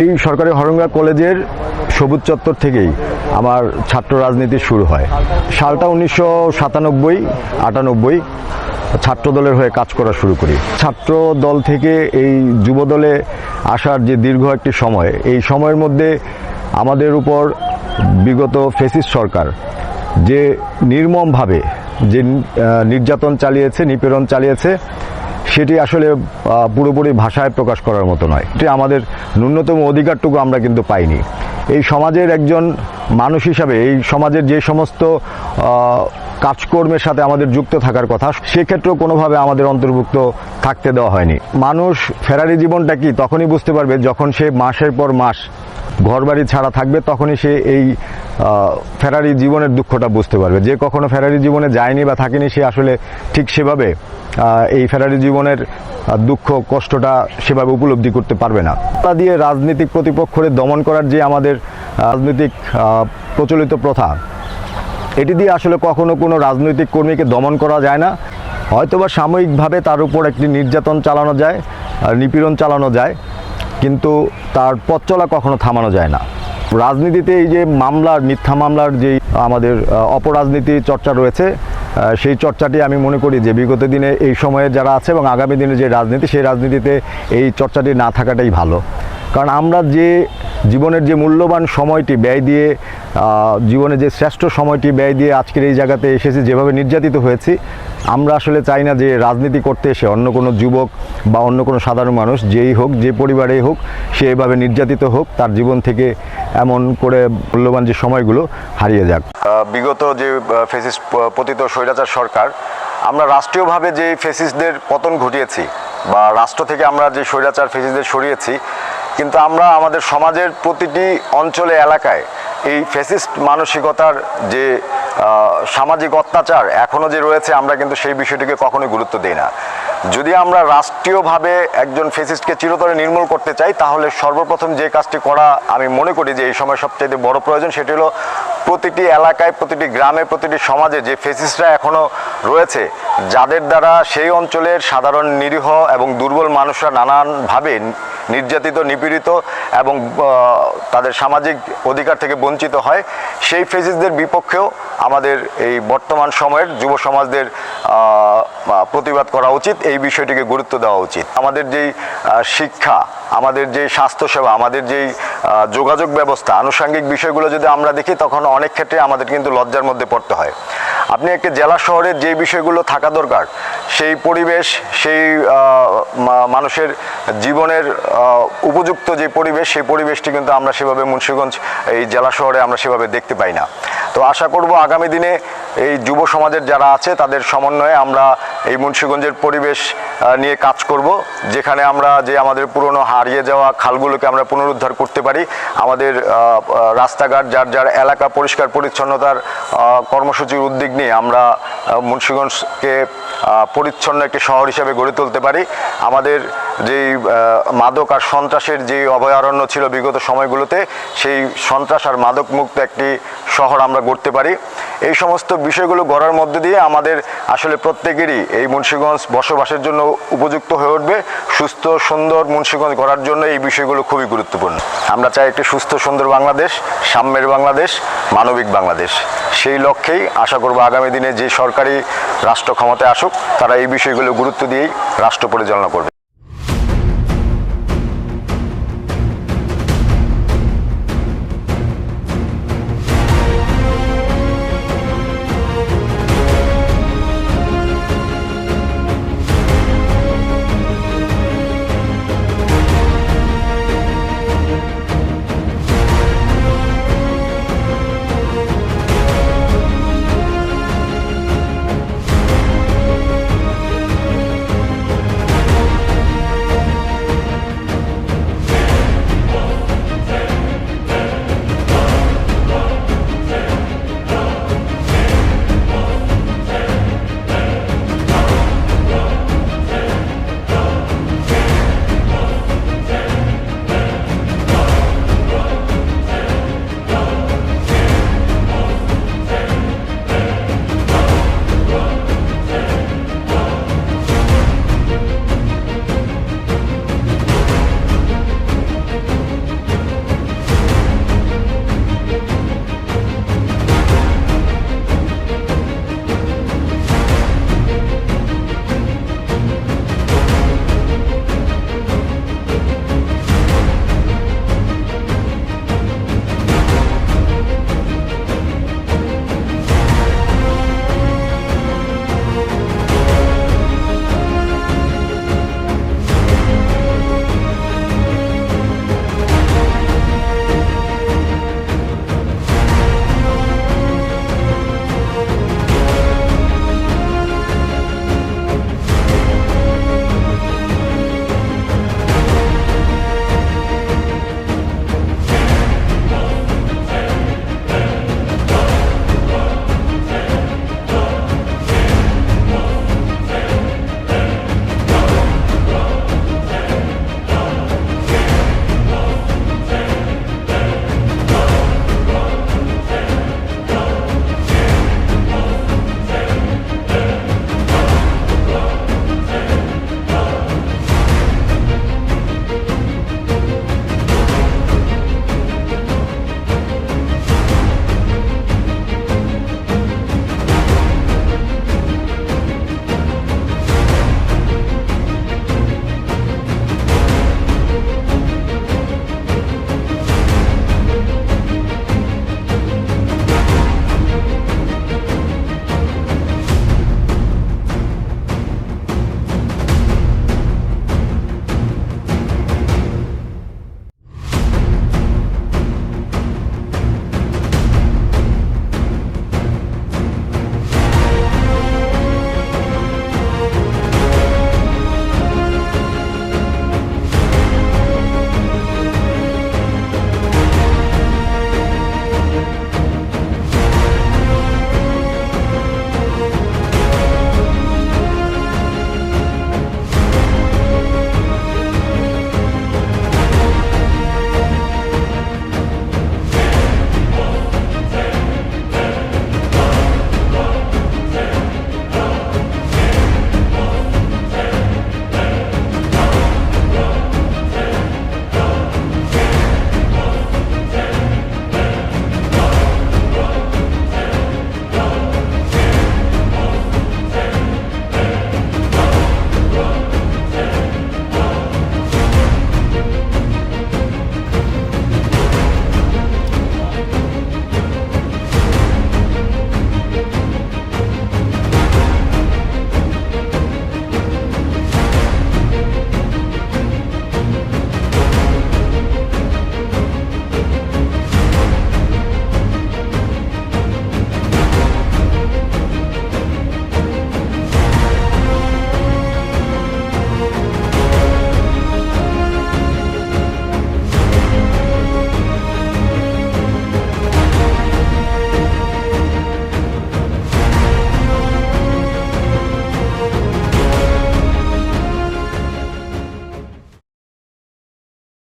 এই সরকারি হরঙ্গা কলেজের সবুজ চত্বর থেকেই আমার ছাত্র রাজনীতি শুরু হয়। সালটা 1997-98 ছাত্র দলের হয়ে কাজ করা শুরু করি। ছাত্র দল থেকে এই যুব দলে আসার যে দীর্ঘ একটি সময়, এই সময়ের মধ্যে আমাদের উপর বিগত ফ্যাসিস্ট সরকার যে নির্মমভাবে যে নির্যাতন চালিয়েছে, নিপীড়ন চালিয়েছে, সেটি আসলে পুরোপুরি ভাষায় প্রকাশ করার মতো নয়। এটি আমাদের ন্যূনতম অধিকারটুকু আমরা কিন্তু পাইনি। এই সমাজের একজন মানুষ হিসাবে এই সমাজের যে সমস্ত কাজকর্মের সাথে আমাদের যুক্ত থাকার কথা, সেক্ষেত্রেও কোনোভাবে আমাদের অন্তর্ভুক্ত থাকতে দেওয়া হয়নি। মানুষ ফেরারি জীবনটা কি তখনই বুঝতে পারবে যখন সে মাসের পর মাস ঘরবাড়ি ছাড়া থাকবে, তখনই সে এই ফেরারি জীবনের দুঃখটা বুঝতে পারবে। যে কখনো ফেরারি জীবনে যায়নি বা থাকেনি, সে আসলে ঠিক সেভাবে এই ফেরারি জীবনের দুঃখ কষ্টটা সেভাবে উপলব্ধি করতে পারবে না। তা দিয়ে রাজনৈতিক প্রতিপক্ষরে দমন করার যে আমাদের রাজনৈতিক প্রচলিত প্রথা, এটি দিয়ে আসলে কখনো কোনো রাজনৈতিক কর্মীকে দমন করা যায় না। হয়তোবা সাময়িকভাবে তার উপর একটি নির্যাতন চালানো যায়, নিপীড়ন চালানো যায়, কিন্তু তার পথ চলা কখনো থামানো যায় না। রাজনীতিতে এই যে মামলার, মিথ্যা মামলার যেই আমাদের অপরাজনীতি চর্চা রয়েছে, সেই চর্চাটি আমি মনে করি যে বিগত দিনে এই সময়ে যারা আছে এবং আগামী দিনে যে রাজনীতি, সেই রাজনীতিতে এই চর্চাটি না থাকাটাই ভালো। কারণ আমরা যে জীবনের যে মূল্যবান সময়টি ব্যয় দিয়ে, জীবনে যে শ্রেষ্ঠ সময়টি ব্যয় দিয়ে আজকের এই জায়গাতে এসেছি, যেভাবে নির্যাতিত হয়েছি, আমরা আসলে চাই না যে রাজনীতি করতে এসে অন্য কোনো যুবক বা অন্য কোনো সাধারণ মানুষ, যেই হোক, যে পরিবারেই হোক, সে এভাবে নির্যাতিত হোক, তার জীবন থেকে এমন করে মূল্যবান যে সময়গুলো হারিয়ে যাক। বিগত যে ফ্যাসিস্ট পতিত স্বৈরাচার সরকার, আমরা রাষ্ট্রীয়ভাবে যে ফ্যাসিস্টদের পতন ঘটিয়েছি বা রাষ্ট্র থেকে আমরা যে স্বৈরাচার ফ্যাসিস্টদের সরিয়েছি, কিন্তু আমরা আমাদের সমাজের প্রতিটি অঞ্চলে, এলাকায় এই ফ্যাসিস্ট মানসিকতার যে সামাজিক অত্যাচার এখনও যে রয়েছে, আমরা কিন্তু সেই বিষয়টিকে কখনোই গুরুত্ব দিই না। যদি আমরা রাষ্ট্রীয়ভাবে একজন ফ্যাসিস্টকে চিরতরে নির্মূল করতে চাই, তাহলে সর্বপ্রথম যে কাজটি করা আমি মনে করি যে এই সময় সবচেয়ে বড় প্রয়োজন, সেটি হলো প্রতিটি এলাকায়, প্রতিটি গ্রামে, প্রতিটি সমাজে যে ফ্যাসিস্টরা এখনও রয়েছে, যাদের দ্বারা সেই অঞ্চলের সাধারণ নিরীহ এবং দুর্বল মানুষরা নানানভাবে নির্যাতিত, নিপীড়িত এবং তাদের সামাজিক অধিকার থেকে বঞ্চিত হয়, সেই ফ্যাসিস্টদের বিপক্ষেও আমাদের এই বর্তমান সময়ের যুব সমাজদের প্রতিবাদ করা উচিত। এই বিষয়টিকে গুরুত্ব দেওয়া উচিত। আমাদের যেই শিক্ষা, আমাদের যেই স্বাস্থ্যসেবা, আমাদের যেই যোগাযোগ ব্যবস্থা, আনুষঙ্গিক বিষয়গুলো যদি আমরা দেখি, তখন অনেক ক্ষেত্রে আমাদের কিন্তু লজ্জার মধ্যে পড়তে হয়। আপনি একটা জেলা শহরের যে বিষয়গুলো থাকা দরকার, সেই পরিবেশ, সেই মানুষের জীবনের উপযুক্ত যে পরিবেশ, সেই পরিবেশটি কিন্তু আমরা সেভাবে মুন্সিগঞ্জ এই জেলা শহরে আমরা সেভাবে দেখতে পাই না। তো আশা করব আগামী দিনে এই যুব সমাজের যারা আছে, তাদের সমন্বয়ে আমরা এই মুন্সিগঞ্জের পরিবেশ নিয়ে কাজ করব, যেখানে আমরা যে আমাদের পুরনো হারিয়ে যাওয়া খালগুলোকে আমরা পুনরুদ্ধার করতে পারি। আমাদের রাস্তাঘাট, যার যার এলাকা পরিষ্কার পরিচ্ছন্নতার কর্মসূচির উদ্যোগ নিয়ে আমরা মুন্সিগঞ্জকে পরিচ্ছন্ন একটি শহর হিসেবে গড়ে তুলতে পারি। আমাদের যেই মাদক আর সন্ত্রাসের যে অভয়ারণ্য ছিল বিগত সময়গুলোতে, সেই সন্ত্রাস আর মাদক মুক্ত একটি শহর আমরা গড়তে পারি। এই সমস্ত বিষয়গুলো গড়ার মধ্যে দিয়ে আমাদের আসলে প্রত্যেকেরই এই মুন্সিগঞ্জ বসবাসের জন্য উপযুক্ত হয়ে উঠবে। সুস্থ সুন্দর মুন্সিগঞ্জ গড়ার জন্য এই বিষয়গুলো খুবই গুরুত্বপূর্ণ। আমরা চাই একটি সুস্থ সুন্দর বাংলাদেশ, সাম্যের বাংলাদেশ, মানবিক বাংলাদেশ। সেই লক্ষ্যেই আশা করব আগামী দিনে যে সরকারি রাষ্ট্র ক্ষমতায় আসুক, তারা এই বিষয়গুলো গুরুত্ব দিয়েই রাষ্ট্র পরিচালনা করবে।